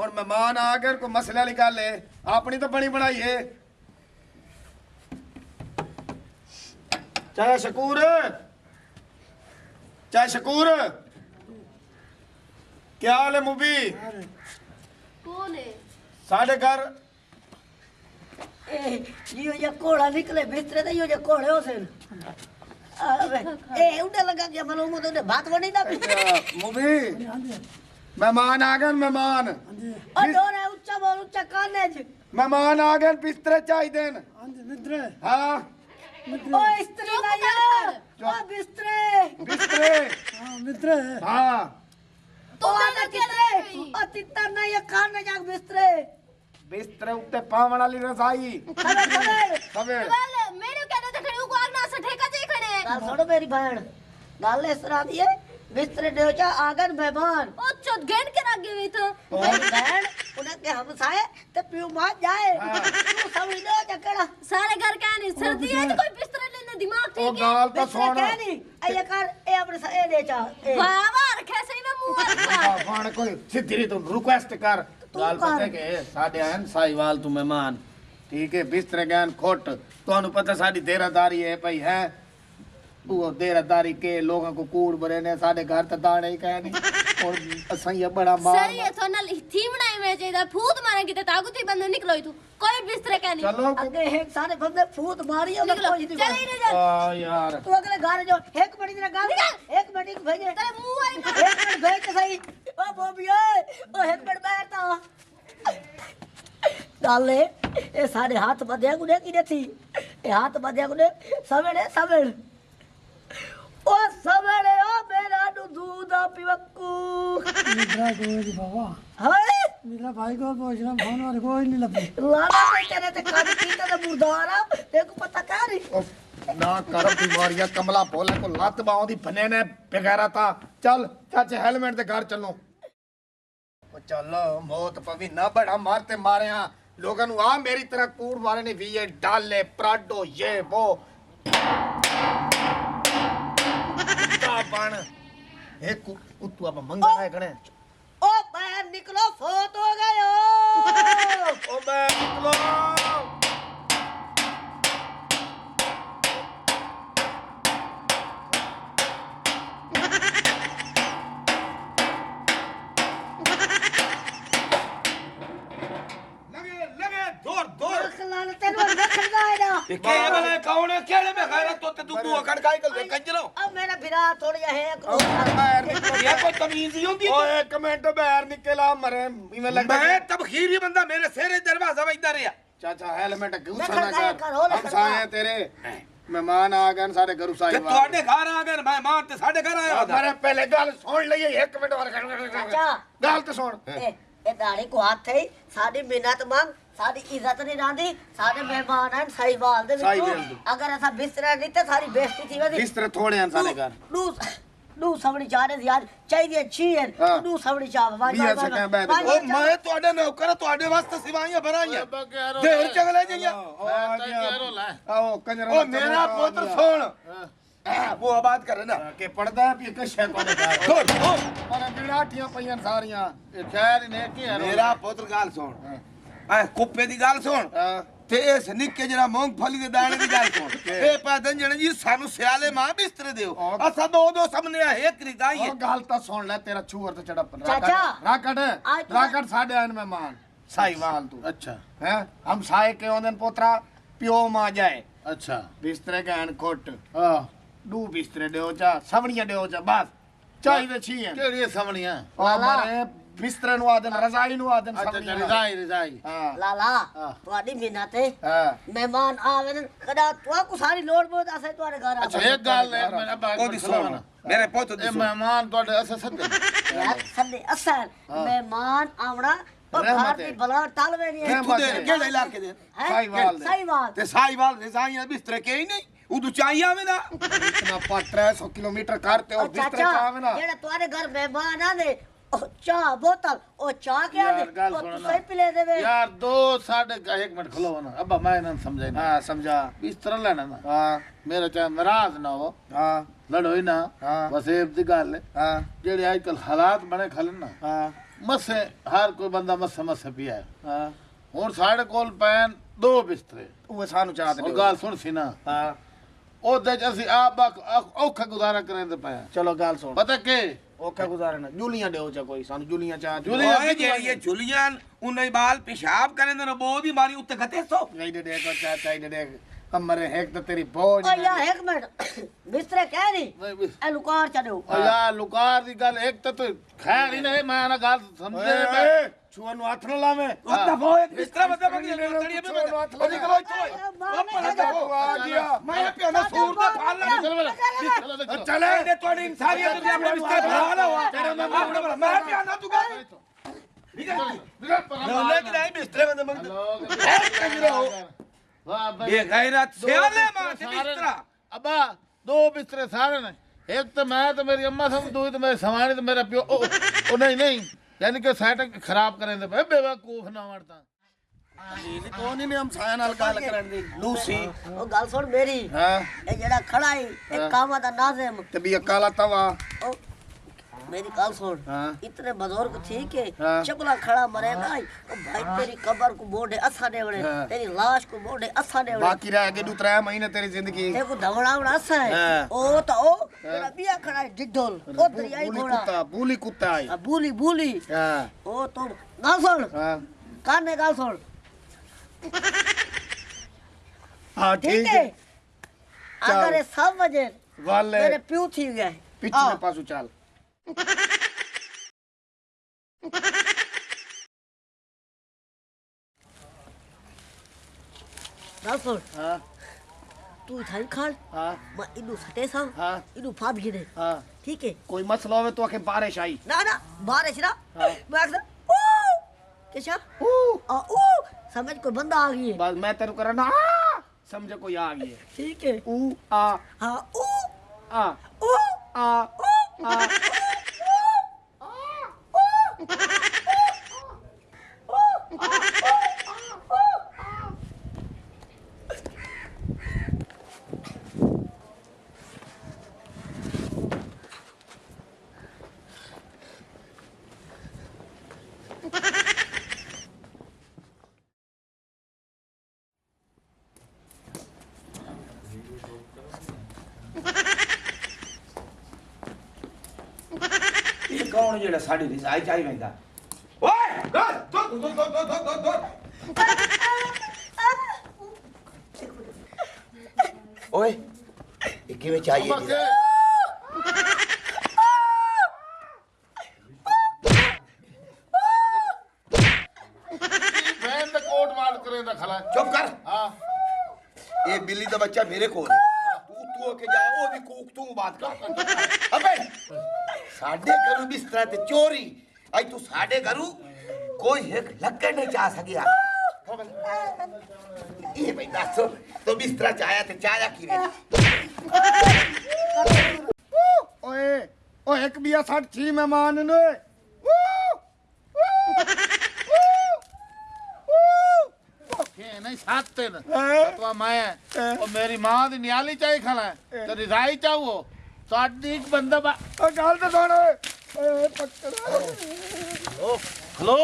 हुण मेहमान आ गए कोई मसले वाली गल है अपनी तो बनी बनाई है चाहे शकूर क्या हाल है मुबी कौन है साढ़े घर यो जे कोड़ा निकले बिस्तरे ते यो जे कोड़े होसे ए उड़े लगा के मालूम तो ने बात बनी ना मुबी मेहमान आ गए मेहमान ओ डोरे ऊंचा काने ज मेहमान आ गए बिस्तरे चाहिए मित्र हाँ ओ स्त्री ना यार ओ बिस्तरे हाँ मित्र हाँ तो आना कितरे ओ तितर ना ये काने जाग बिस्तरे बिस्तरे उत्ते पावण वाली रजाई सवेर वाल मेरे कहने ते खड़े को आगना से ठेका जे खड़े गाल छोड़ो मेरी बहन गाल इस तरह दी है बिस्तरे देवचा आगन मेहमान ओ चोद गेंद के आगे हुई तो मेरी बहन उन्हें के हम साए ते पियो मार जाए तू समझ लो जकड़ा सारे घर का नहीं सर्दी है तो कोई बिस्तर लेने दिमाग ओ ठीक है गाल तो बिस्तरे सुन क्या नहीं ये कर ए अपने ए दे चा वाह वाह रखे सही में मुंह रखा फाण कोई सीधी तू रिक्वेस्ट कर गाल पता के साडे आन साईवाल तू मेहमान ठीक है बिस्तर ज्ञान खोट ਤੁਹਾਨੂੰ पता साडी देरादारी है भाई है वो देरादारी के लोगों को कूड़ बरे ने साडे घर त दाने ही कह नहीं और असां ये बड़ा मार सही है तो नल थी बनाई में चाहिए फूट मारेंगे तो ताकत ही बंद निकलो ही तू कोई बिस्तर का नहीं चलो अगे एक सारे बंदे फूट मारी और निकलो कोई नहीं चल ही नहीं जा आ यार तू अगले घर जो एक मिनट तेरा गाल एक मिनट भेजे तेरे मुंह वाली एक मिनट भेज के सही ओ बोबी ओ एक मिनट बैठता डाले ये सारे हाथ बंधे गुने की ने थी ये हाथ बंधे गुने सवेरे ओ सवेरे ओ मेरा दूध पीवक्कू मित्रा कोई बाबा हाय मित्रा भाई को पूछना फोन वाले कोई नहीं लगे लाना पे तेरे ते कान पीता ते मुर्दारा देखो पता क्या नहीं ना कर बीमारियां कमला बोले को लत बाहों दी बने ने बेगारा था चल चाचे हेलमेट दे घर चलो ओ चलो मौत पवी ना बड़ा मारते मारे हां लोगों नु आ मेरी तरह कूड़ मारे ने वीए डाले प्राडो ये वो बन एक उतु अब मंगा है गणे ओ बाहर निकलो फोत हो गयो ओ मैं निकलो लगे दौड़ दौड़ खलाना तेरे रखल गायना के बले कौन है केड़े में गैरत तो ते तू अकड़ काई कर कंजरो अब मेरा बिरा थोड़ी है बाहर निकलो ये कोई तमीज ही होंदी ओए एक मिनट बाहर निकला मरे इवें लगता मैं तब खीरी बंदा मेरे सेरे दरवाजा में इधर है चाचा हेलमेट लखन घुसा ना गाय कर कर, हो हम लखन साए गाय। तेरे मेहमान आ गए सारे घर ते तोड़े घर आ गए मैं मान ते साडे घर आया होता मेरे पहले गल सुन लइए एक मिनट और चाचा गल तो सुन ए दाढ़ी को हाथ थे साडी मिन्नत मांग साडी इज्जत नहीं रांदी साडे मेहमान हैं साईवाल दे साईवाल विचों दे। अगर ऐसा बिस्तरा नहीं ते सारी बेइज्जती थी वदी बिस्तर थोड़े हैं सारे घर डू सवड़ी चारे यार चाहिए अच्छी है हाँ। डू सवड़ी चाव भाई भी ऐसा कह बैठ ओ मैं तोड़े नौकर तोड़े वास्ते सिवाइयां भराइयां देर चगले जइया आओ कंजर ओ मेरा पुत्र सुन वो आबाद करे ना के पड़दा है भी कशे कोने घर छोड़ छोड़ पर बिड़ाठियां पईयां सारियां ये खैर ने की है मेरा पुत्र गाल सुन आ कुप्पे दी गाल सुन ते इस निक्के जरा मूंगफली दे दाने दी गल सुन ए पैदन जण जी सानू सियाले मां बिस्तर दियो असा दो सामने एक रिगाई ओ गल तो सुन ले तेरा छूर तो चढ़ा चाचा। राकट साडे आन मेहमान साईवाल तू अच्छा हैं हम साए के ओंदन पोतरा पियो मा जाए अच्छा बिस्तरे के अन खोट हां दू बिस्तरे देओ चा सवणियां देओ चा बस चाहिए छी है केड़ी समणियां ओ मारे बिस्तरे नु आदन रजाई नु आदन अच्छा रिजाई हां लाला हाँ। ਤੁਹਾਡੀ ਮਿਹਨਤ ਹੈ हां ਮਹਿਮਾਨ ਆਵੇ ਨੇ ਕਦਾ ਤੂੰ ਕੋ ਸਾਰੀ ਲੋੜ ਬਹੁਤ ਅਸੇ ਤੁਹਾਡੇ ਘਰ ਆ अच्छा एक गल है मेरा बाग को सुन मेरे पुत्र दी मेहमान तोड़े अस सदे ਯਾਰ ਸੰਦੇ ਅਸਲ ਮਹਿਮਾਨ ਆਵਣਾ ਉਹ ਰਹਿਮਤ ਘਰ ਦੀ ਹੈ। ਬਲਾ ਟਲ ਵੇਣੀ ਹੈ तू दे केड़े इलाके दे साईवाल दे। ਸਾਈਵਾਲ ते साईवाल रिजाइयां बिस्तर के ही नहीं उदू चाहिए आवे ना इतना पर 300 किलोमीटर करते और ਉਹ बिस्तरे ਚਾਚਾ चावे ना ਜਿਹੜਾ ਤੁਹਾਡੇ ਘਰ ਮਹਿਮਾਨ ਆਂਦੇ ਉਹ ਚਾਹ ਬੋਤਲ ਉਹ ਚਾਹ ਕੇ ਆਂਦੇ यार गल ਉਹ सुन ਤੁਸੀਂ ਪੀ ਲੈ ਦੇਵੇ यार दो साढ़े एक मिनट खलो ना अब्बा मैं ना समझे ना हां समझा बिस्तर लेना ना हां मेरे चाहे नाराज ना हो हां लड़ो ही ना हाँ। बस एक दी गल है हां जेड़े आजकल हालात बने खलन ना हां मसे हर कोई बंदा मसे मसे पिया है ਹਾਂ ਹੁਣ ਸਾਡੇ ਕੋਲ ਪੈਣ 2 ਬਿਸਤਰੇ ਉਹ ਸਾਨੂੰ ਚਾਹ ਉਹ ਗੱਲ ਸੁਣ ਸੀ ਨਾ ਹਾਂ ਉਹਦੇ ਚ ਅਸੀਂ ਆਪ ਔਖਾ ਗੁਜ਼ਾਰਾ ਕਰਾਂਦੇ ਪਏ ਚਲੋ ਗੱਲ ਸੁਣ ਪਤਾ ਕਿ ਔਖਾ ਗੁਜ਼ਾਰਨਾ ਜੁਲੀਆਂ ਦਿਓ ਚਾ ਕੋਈ ਸਾਨੂੰ ਜੁਲੀਆਂ ਚਾਹ ਜੁਲੀਆਂ ਓਏ ਜਿਹੜੀ ਇਹ ਜੁਲੀਆਂ ਉਹਨੇ ਬਾਲ ਪਿਸ਼ਾਬ ਕਰੇ ਨੇ ਬਹੁਤ ਹੀ ਮਾਰੀ ਉੱਤੇ ਖਤੇ ਸੋ ਨਹੀਂ ਦੇ ਦੇਖੋ ਚਾਚਾ ਹੀ ਦੇ ਹਮਾਰੇ ਇੱਕ ਤਾਂ ਤੇਰੀ ਬੋਝ ਓ ਯਾਰ ਇੱਕ ਮਿੰਟ ਬਿਸਤਰੇ ਕਹਿ ਨਹੀਂ ਨਹੀਂ ਇਹ ਲੁਕਾਰ ਚ ਦਿਓ ਓ ਯਾਰ ਲੁਕਾਰ ਦੀ ਗੱਲ ਇੱਕ ਤਾਂ ਤੂੰ ਖੈਰ ਹੀ ਨਹੀਂ ਮੈਂ ਨਾ ਗੱਲ ਸਮਝੇ ਮੈਂ ਛੂਆ ਨੂੰ ਹੱਥ ਨਾ ਲਾਵੇਂ ਉਹ ਤਾਂ ਬੋ ਇੱਕ ਬਿਸਤਰਾ ਬੰਦਾ ਬੰਦੀ ਤੜੀ ਮੇ ਉਹ ਨਿਕਲੋ ਇੱਥੋਂ ਆ ਗਿਆ ਮੈਂ ਪਿਆ ਨਾ ਸੂਰ ਦਾ ਫਾਲ ਲਾ ਚਲੇ ਇਹਨੇ ਤੁਹਾਡੀ ਇਨਸਾਨੀਅਤ ਦੇ ਆਪਣੇ ਬਿਸਤਰੇ ਫਾਲ ਲਵਾ ਤੇਰੇ ਮੈਂ ਪਿਆ ਨਾ ਤੂੰ ਗੱਲ ਲੈ ਕੇ ਨਹੀਂ ਬਿਸਤਰੇ ਬੰਦੇ ਮੰਗਦੇ ਵਾਹ ਬਈ ਇਹ ਗੈਰਤ ਸਿਆਲੇ ਮਾਂ ਤੇ ਬਿਸਤਰਾ अब्बा 2 बिस्तरे सारे ने एक तो मैं तो मेरी अम्मा समझ दो तो मेरे समानी तो मेरा प्यो ओ नहीं यानी कि सेट खराब करें दे बेवकूफ ना मरता ਕੌਣ ਨੇ ਹਮ ਸਾਇਆ ਨਾਲ ਗੱਲ ਕਰਨ ਦੀ ਲੂਸੀ ਉਹ ਗੱਲ ਸੁਣ ਮੇਰੀ ਹਾਂ ਇਹ ਜਿਹੜਾ ਖੜਾ ਹੈ ਇਹ ਕਾਮਾ ਦਾ ਨਾਜ਼ਮ ਤੇ ਵੀ ਕਾਲਾ ਤਵਾ ओ, मेरी गाल सुन हाँ। इतने बुजुर्ग ठीक है हाँ। चकला खड़ा मरे भाई ओ भाई तेरी कब्र को बोडे असा देवड़े हाँ। तेरी लाश को बोडे असा देवड़े ਬਾਕੀ ਰਹਿ ਗਏ 2-3 ਮਹੀਨੇ ਤੇਰੀ ਜ਼ਿੰਦਗੀ देखो धवड़ा उड़ा असा है हाँ। ओ तो ओ तेरा बिया खड़ा है डिडोल ओ दरियाई घोड़ा ਬੂਲੀ ਕੁੱਤਾ ਆਈ बूली बूली ਹਾਂ ओ तो गाल सुन ਹਾਂ कान ने गाल सुन ਹਾਂ ठीक है अगर ये सब वजह ਵਾਲੇ मेरे प्यू थी गए ਪਿਛਲੇ ਪਾਸੋਂ ਚੱਲ गाल सुन ਹਾਂ तू थाई खान ਹਾਂ मैं इनु सटे सा हाँ। इनु फाभी दे ਹਾਂ ठीक है ਕੋਈ ਮਸਲਾ ਹੋਵੇ ਤਾਂ ਆਖੇ ਬਾਰਿਸ਼ ਆਈ ना ना बारिश ना हाँ। मैं आखदा ओ केशा ओ समझ कोई बंदा आ गई है ਬਸ ਮੈਂ ਤੈਨੂੰ ਕਰਾਂ ਨਾ ਸਮਝ ਕੋਈ ਆ ਗਈ ਹੈ ठीक है ਊ ਆ हाँ ओ ਆ ओ ਆ ਆ ਇਹ ਕੌਣ ਜਿਹੜਾ ਸਾਡੀ ਰਿਸਾਈ ਚਾਹੀ ਵੈਂਦਾ ਓਏ ਦੋ ਓਏ ਇਹ ਕਿਵੇਂ ਚਾਹੀਏ अब्बा ਜੀ बहन दा कोट माल करे दा खला ਚੁੱਪ ਕਰ हां ਇਹ ਬਿੱਲੀ ਦਾ ਬੱਚਾ ਮੇਰੇ ਕੋਲ ਹੈ ਤੂੰ ਹੋ ਕੇ ਜਾ ਉਹਦੀ ਕੂਕ ਤੂੰ ਬਾਤ ਕਰ ਅਬੇ ਸਾਡੇ ਘਰੋਂ ਬਿਸਤਰਾ ਤੇ ਚੋਰੀ ਅੱਜ ਤੂੰ ਸਾਡੇ ਘਰੋਂ ਕੋਈ ਇੱਕ ਲੱਕੜ ਨਹੀਂ ਚਾ ਸਕਿਆ ਇਹ ਬਈ ਦੱਸ ਤੂੰ ਬਿਸਤਰਾ ਚਾਇਆ ਤੇ ਚਾਇਆ ਕਿਵੇਂ ਓਏ ਓ ਇੱਕ ਬਿਆ 60 ਮਹਿਮਾਨ ਨੇ के नहीं साते न तो मैं और मेरी मां दी नियाली चाही खला तो रिजाई चाहो साडी एक बंदा ਓ ਗੱਲ ਤਾਂ ਸੁਣ ਓਏ ਓਏ ਪੱਕੜਾ ओ हेलो